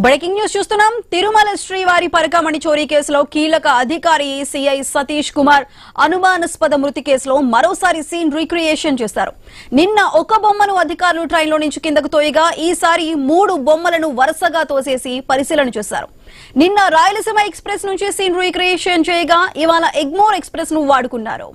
Breaking news చూస్తున్నాం. తిరుమల శ్రీవారి పరకామణి చోరీ కేసులో కీలక అధికారి సిఐ సతీష్ కుమార్ అనుమానాస్పద మృతి కేసులో మరోసారి సీన్ రీక్రియేషన్ చేశారు. నిన్న ఒక బొమ్మను అధికారులు ట్రైన్లో నుంచి కిందకు తోయగా ఈసారి 3 బొమ్మలను వరుసగా తోసేసి పరిశీలన చేశారు. నిన్న రాయలసీమ ఎక్స్ప్రెస్ నుంచి సీన్ రీక్రియేషన్ చేయగా ఇవాళ ఎగ్మోర్ ఎక్స్ప్రెస్ ను వాడుకున్నారు.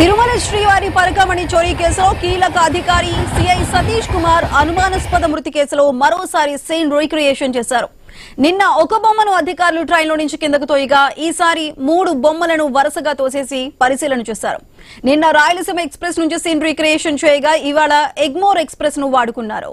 తిరుమల శ్రీవారి పరకామణి చోరీ కేసులో కీలక అధికారి సిఐ సతీష్ కుమార్ అనుమానాస్పద మృతి కేసులో మరోసారి సీన్ రీక్రియేషన్ చేశారు. నిన్న ఒక బొమ్మను అధికారులు ట్రైన్లో నుంచి కిందకు తోయగా ఈసారి 3 బొమ్మలను వరుసగా తోసేసి పరిశీలన చేశారు. నిన్న రాయలసీమ ఎక్స్ప్రెస్ నుంచి సీన్ రీక్రియేషన్ చేయగా ఇవాళ ఎగ్మోర్ ఎక్స్ప్రెస్ ను వాడుకున్నారు.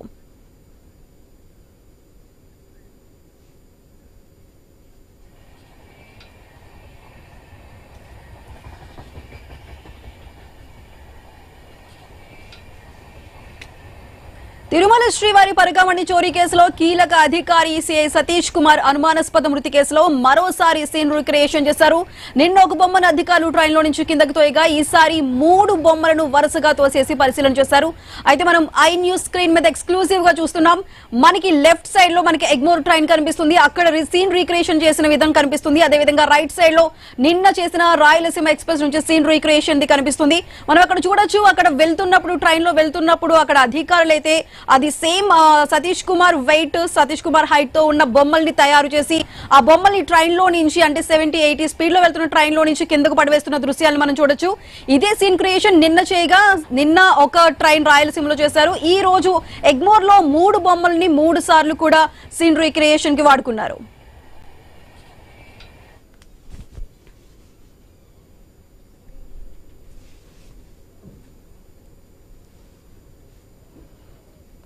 తిరుమల శ్రీవారి పరకామణి చోరీ కేసులో కీలక అధికారి సిఐ సతీష్ కుమార్ అనుమానాస్పద మృతి కేసులో మరోసారి సీన్ రీక్రియేషన్ చేశారు. నిన్న ఒక బొమ్మను అధికారులు ట్రైన్లో నుంచి కిందకు తోయగా ఈసారి 3 బొమ్మలను వరుసగా తోసేసి పరిశీలన చేశారు. అయితే మనం ఐ న్యూస్ స్క్రీన్ మీద ఎక్స్క్లూజివ్ గా చూస్తున్నాం. మనకి లెఫ్ట్ సైడ్ లో మనకి ఎగ్మోర్ ట్రైన్ కనిపిస్తుంది. అక్కడ సీన్ రీక్రియేషన్ చేసిన విధంగా కనిపిస్తుంది. అదేవిధంగా రైట్ సైడ్ లో నిన్న చేసిన రాయలసీమ ఎక్స్ప్రెస్ నుంచి సీన్ రీక్రియేషన్ కనిపిస్తుంది. మనం అక్కడ చూడొచ్చు. అక్కడ వెళ్తున్నప్పుడు ట్రైన్ లో వెళ్తున్నప్పుడు అక్కడ అధికారులు అయితే అది same Satish Kumar weight Satish Kumar height తో ఉన్న బొమ్మల్ని తయారు చేసి ఆ బొమ్మల్ని ట్రైన్ లో నుంచి అంటే 70-80 స్పీడ్ లో వెళ్తున్న ట్రైన్ లో నుంచి కిందకు పడవేస్తున్న దృశ్యాలను మనం చూడొచ్చు. ఇదే సీన్ క్రియేషన్ నిన్న చేయగా నిన్న ఒక ట్రైన్ రాయలసీమలో చేశారు. ఈ రోజు ఎగ్మోర్ లో 3 బొమ్మల్ని 3 సార్లు కూడా సీన్ రీక్రియేషన్ కి వాడుకున్నారు.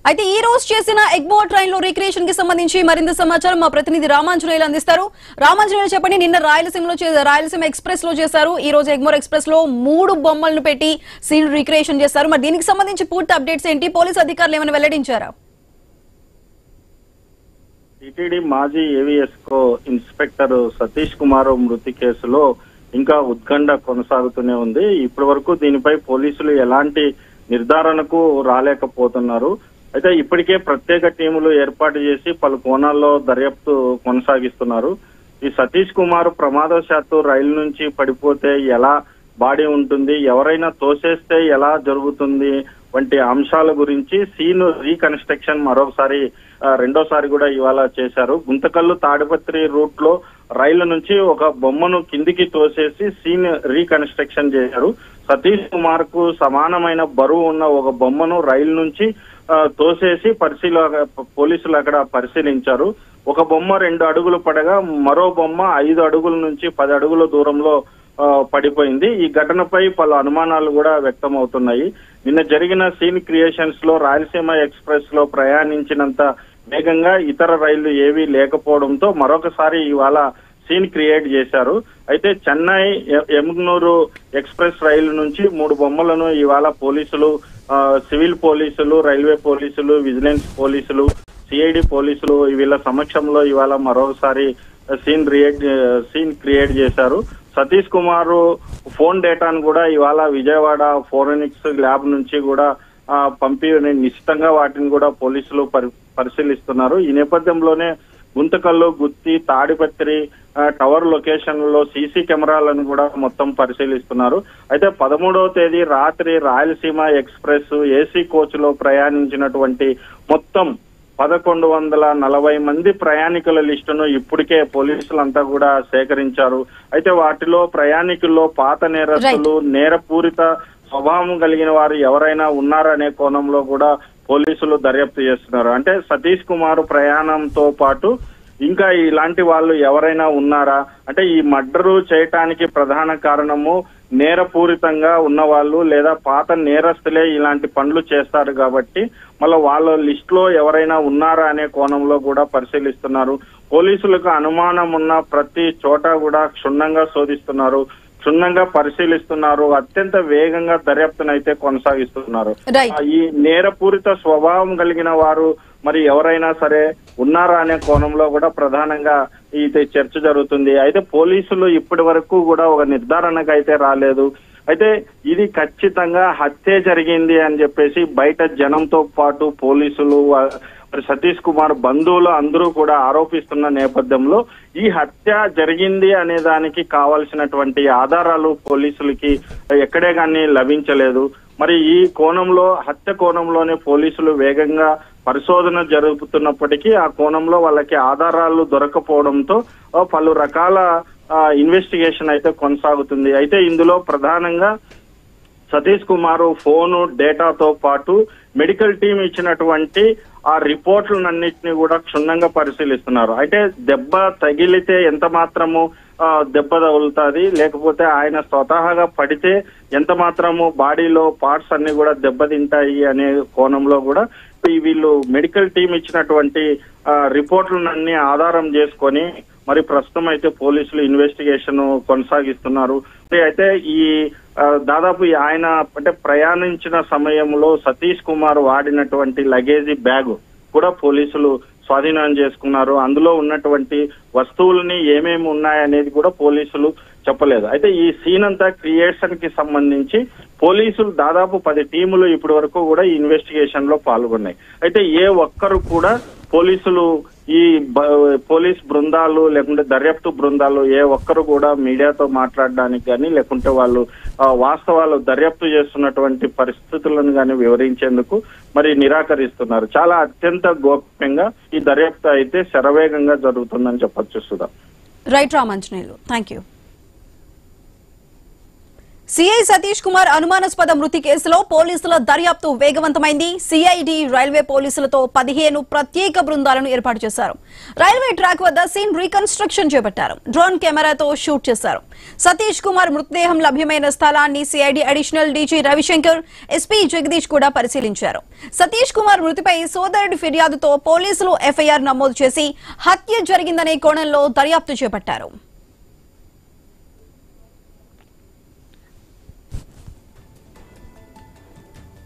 అయితే ఈ రోజు చేసిన ఎగ్మోర్ ట్రైన్ లో రీక్రియేషన్ కి సంబంధించి మరింత సమాచారం మా ప్రతినిధి రామాంజనేయులు అందిస్తారు. రామాంజనేయులు చెప్పండి, నిన్న రాయలసీమ ఎక్స్ప్రెస్ లో చేశారు. ఈ రోజు ఎగ్మోర్ ఎక్స్ప్రెస్ లో 3 బొమ్మలను పెట్టి సీన్ రీక్రియేషన్ చేశారు. మరి దీనికి సంబంధించి పూర్తి అప్డేట్స్ ఏంటి? పోలీసు అధికారులు ఏమైనా వెల్లడించారా? టిటిడి మాజీ ఏవిఎస్కో ఇన్స్పెక్టర్ సతీష్ కుమార్ మృతి కేసులో ఇంకా ఉత్కంఠ కొనసాగుతూనే ఉంది. ఇప్పటి వరకు దీనిపై పోలీసులు ఎలాంటి నిర్ధారణకు రాలేకపోతున్నారు. అయితే ఇప్పటికే ప్రత్యేక టీములు ఏర్పాటు చేసి పలు కోణాల్లో దర్యాప్తు కొనసాగిస్తున్నారు. ఈ సతీష్ కుమార్ ప్రమాదవశాత్తు రైలు నుంచి పడిపోతే ఎలా బాడీ ఉంటుంది, ఎవరైనా తోసేస్తే ఎలా జరుగుతుంది వంటి అంశాల గురించి సీన్ రీకన్స్ట్రక్షన్ రెండోసారి కూడా ఇవాళ చేశారు. గుంతకల్లు తాడిపత్రి రూట్ లో రైలు నుంచి ఒక బొమ్మను కిందికి తోసేసి సీన్ రీకన్స్ట్రక్షన్ చేశారు. సతీష్ కుమార్ కు సమానమైన బరువు ఉన్న ఒక బొమ్మను రైలు నుంచి తోసేసి పోలీసులు అక్కడ పరిశీలించారు. ఒక బొమ్మ 2 అడుగులు పడగా మరో బొమ్మ 5 అడుగుల నుంచి 10 అడుగుల దూరంలో పడిపోయింది. ఈ ఘటనపై పలు అనుమానాలు కూడా వ్యక్తం అవుతున్నాయి. నిన్న జరిగిన సీన్ క్రియేషన్స్ లో రాయలసీమ ఎక్స్ప్రెస్ లో ప్రయాణించినంత వేగంగా ఇతర రైళ్లు ఏవీ లేకపోవడంతో మరొకసారి ఇవాళ సీన్ క్రియేట్ చేశారు. అయితే చెన్నై ఎమ్నూరు ఎక్స్ప్రెస్ రైలు నుంచి 3 బొమ్మలను ఇవాళ పోలీసులు, సివిల్ పోలీసులు, రైల్వే పోలీసులు, విజిలెన్స్ పోలీసులు, సిఐడి పోలీసులు వీళ్ళ సమక్షంలో ఇవాళ మరోసారి సీన్ క్రియేట్ చేశారు. సతీష్ కుమార్ ఫోన్ డేటాను కూడా ఇవాళ విజయవాడ ఫోరెనిక్స్ ల్యాబ్ నుంచి కూడా పంపి నిశ్చితంగా వాటిని కూడా పోలీసులు పరిశీలిస్తున్నారు. ఈ నేపథ్యంలోనే గుంతకల్లు, గుత్తి, తాడిపత్రి టవర్ లొకేషన్లలో సీసీ కెమెరాలను కూడా మొత్తం పరిశీలిస్తున్నారు. అయితే 13వ తేదీ రాత్రి రాయలసీమ ఎక్స్ప్రెస్ ఏసీ కోచ్ లో ప్రయాణించినటువంటి మొత్తం 1140 మంది ప్రయాణికుల లిస్టును ఇప్పటికే పోలీసులంతా కూడా సేకరించారు. అయితే వాటిలో ప్రయాణికుల్లో పాత నేరస్తులు, నేరపూరిత స్వభావం కలిగిన వారు ఎవరైనా ఉన్నారనే కోణంలో కూడా పోలీసులు దర్యాప్తు చేస్తున్నారు. అంటే సతీష్ కుమార్ ప్రయాణంతో పాటు ఇంకా ఇలాంటి వాళ్ళు ఎవరైనా ఉన్నారా అంటే ఈ మర్డరు చేయటానికి ప్రధాన కారణము నేరపూరితంగా ఉన్నవాళ్ళు లేదా పాత నేరస్తులే ఇలాంటి పనులు చేస్తారు కాబట్టి మళ్ళీ వాళ్ళ లిస్ట్ లో ఎవరైనా ఉన్నారా అనే కోణంలో కూడా పరిశీలిస్తున్నారు. పోలీసులకు అనుమానం ఉన్న ప్రతి చోట కూడా క్షుణ్ణంగా శోధిస్తున్నారు, క్షుణ్ణంగా పరిశీలిస్తున్నారు, అత్యంత వేగంగా దర్యాప్తునైతే కొనసాగిస్తున్నారు. ఈ నేరపూరిత స్వభావం కలిగిన వారు మరి ఎవరైనా సరే ఉన్నారా అనే కోణంలో కూడా ప్రధానంగా ఇది చర్చ జరుగుతుంది. అయితే పోలీసులు ఇప్పటి వరకు కూడా ఒక నిర్ధారణకు అయితే రాలేదు. అయితే ఇది ఖచ్చితంగా హత్య జరిగింది అని చెప్పేసి బయట జనంతో పాటు పోలీసులు సతీష్ కుమార్ బంధువులు అందరూ కూడా ఆరోపిస్తున్న నేపథ్యంలో ఈ హత్య జరిగింది అనే దానికి కావాల్సినటువంటి ఆధారాలు పోలీసులకి ఎక్కడే కానీ లభించలేదు. మరి ఈ కోణంలో హత్య కోణంలోనే పోలీసులు వేగంగా పరిశోధన జరుపుతున్నప్పటికీ ఆ కోణంలో వాళ్ళకి ఆధారాలు దొరకపోవడంతో పలు రకాల ఇన్వెస్టిగేషన్ అయితే కొనసాగుతుంది. అయితే ఇందులో ప్రధానంగా సతీష్ కుమార్ ఫోను డేటాతో పాటు మెడికల్ టీం ఇచ్చినటువంటి ఆ రిపోర్ట్లన్నింటినీ కూడా క్షుణ్ణంగా పరిశీలిస్తున్నారు. అయితే దెబ్బ తగిలితే ఎంత మాత్రము దెబ్బ తగులుతుంది, లేకపోతే ఆయన స్వతహాగా పడితే ఎంత మాత్రము బాడీలో పార్ట్స్ అన్ని కూడా దెబ్బతింటాయి అనే కోణంలో కూడా వీళ్ళు మెడికల్ టీం ఇచ్చినటువంటి రిపోర్ట్లన్నీ ఆధారం చేసుకొని మరి ప్రస్తుతం అయితే పోలీసులు ఇన్వెస్టిగేషన్ కొనసాగిస్తున్నారు. అయితే ఈ దాదాపు ఆయన అంటే ప్రయాణించిన సమయంలో సతీష్ కుమార్ వాడినటువంటి లగేజీ బ్యాగ్ కూడా పోలీసులు స్వాధీనం చేసుకున్నారు. అందులో ఉన్నటువంటి వస్తువులని ఏమేమి ఉన్నాయనేది కూడా పోలీసులు చెప్పలేదు. అయితే ఈ సీన్ అంతా క్రియేషన్ కి సంబంధించి పోలీసులు దాదాపు 10 టీములు ఇప్పటి వరకు కూడా ఈ ఇన్వెస్టిగేషన్ లో పాల్గొన్నాయి. అయితే ఏ ఒక్కరు కూడా పోలీసులు ఈ పోలీస్ బృందాలు లేకుంటే దర్యాప్తు బృందాలు ఏ ఒక్కరు కూడా మీడియాతో మాట్లాడడానికి కానీ లేకుంటే వాళ్ళు వాస్తవాలు దర్యాప్తు చేస్తున్నటువంటి పరిస్థితులను కానీ వివరించేందుకు మరి నిరాకరిస్తున్నారు. చాలా అత్యంత గోప్యంగా ఈ దర్యాప్తు అయితే శరవేగంగా జరుగుతుందని చెప్పొచ్చు. Sudha. Right Ramanjaneyulu, thank you. CI Satish Kumar అనుమానాస్పద మృతి కేసులో పోలీసుల దర్యాప్తు వేగవంతమైంది. సిఐడి రైల్వే పోలీసులతో 15 ప్రత్యేక బృందాలను ఏర్పాటు చేశారు. రైల్వే ట్రాక్ వద్ద సీన్ రీకన్స్ట్రక్షన్ చేపట్టారు. డ్రోన్ కెమెరాతో షూట్ చేశారు. సతీష్ కుమార్ మృతదేహం లభ్యమైన స్థలాన్ని CID additional DG Ravishankar, SP Jagadish కూడా పరిశీలించారు. సతీష్ కుమార్ మృతిపై సోదరుడి ఫిర్యాదుతో పోలీసులు ఎఫ్ఐఆర్ నమోదు చేసి హత్య జరిగిందనే కోణంలో దర్యాప్తు చేపట్టారు.